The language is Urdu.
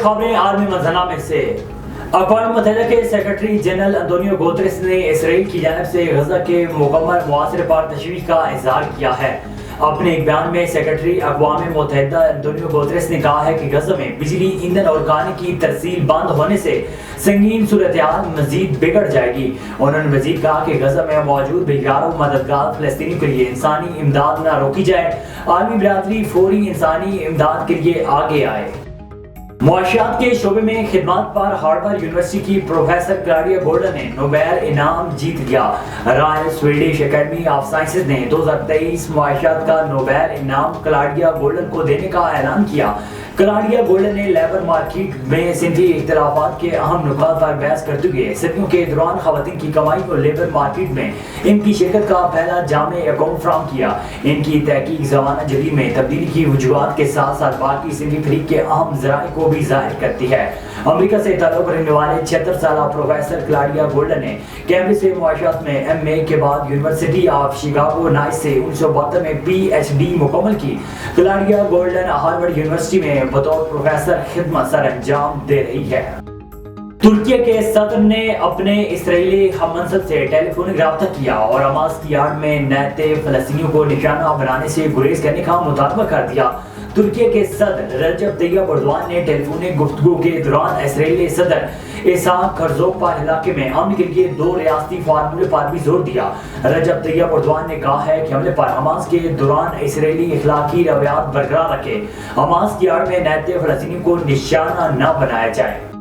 خبریں عالمی منظرنامے میں سے۔ اقوام متحدہ کے سیکرٹری جنرل انطونیو گوتریس نے اسرائیل کی جانب سے غزہ کے مکمل محاصرے پر تشویش کا اظہار کیا ہے۔ اپنے ایک بیان میں سیکرٹری اقوام متحدہ انطونیو گوتریس نے کہا ہے کہ غزہ میں بجلی، ایندھن اور کھانے کی ترسیل بند ہونے سے سنگین صورتحال مزید بگڑ جائے گی۔ انہوں نے مزید کہا کہ غزہ میں موجود بیکار و مددگار فلسطینیوں کے لیے انسانی امداد نہ روکی جائے، عالمی برادری فوری انسانی امداد کے لیے آگے آئے۔ معاشیات کے شعبے میں خدمات پر ہارورڈ یونیورسٹی کی پروفیسر کلاڈیا گولڈن نے نوبیل انعام جیت لیا۔ Royal Swedish academy of sciences نے 2023 معاشیات کا نوبیل انعام کلاڈیا گولڈن کو دینے کا اعلان کیا۔ کلاڈیا گولڈن نے لیبر مارکیٹ میں صنفی اختلافات کے اہم نکات پر بحث کرتے ہوئے صدیوں کے دوران خواتین کی کمائی کو لیبر مارکیٹ میں ان کی شرکت کا پہلا جامع اکاؤنٹ فراہم کیا۔ ان کی تحقیق زمانہ جدید میں تبدیلی کی وجوہات کے ساتھ ساتھ باقی صنفی فریق کے اہم ذرائع کو بھی ظاہر کرتی ہے۔ امریکہ سے تعلق رکھنے والے 76 سالہ پروفیسر کلاڈیا گولڈن نے کیمبرج سے معاشیات میں ایم اے کے بعد یونیورسٹی آف شکاگو نائس سے 1972 میں پی ایچ ڈی مکمل کی۔ کلاڈیا گولڈن ہارورڈ یونیورسٹی میں بطور پروفیسر خدمت سر انجام دے رہی ہے۔ ترکی کے صدر نے اپنے اسرائیلی ہم منصب سے ٹیلی فونک رابطہ کیا اور حماس کی آڑ میں نیٹو فلسطینیوں کو نشانہ بنانے سے گریز کرنے کا مطالبہ کر دیا۔ ترکی کے صدر رجب طیب اردوان نے ٹیلی فونک گفتگو کے دوران اسرائیلی صدر اسحاق ہرزوگ پر علاقے میں امن کے لیے دو ریاستی فارمولے پر بھی زور دیا۔ رجب طیب اردوان نے کہا ہے کہ حملے پر حماس کے دوران اسرائیلی اخلاقی رویات برقرار رکھے، حماس کی آڑ میں نیٹو فلسطینیوں کو نشانہ نہ بنایا جائے۔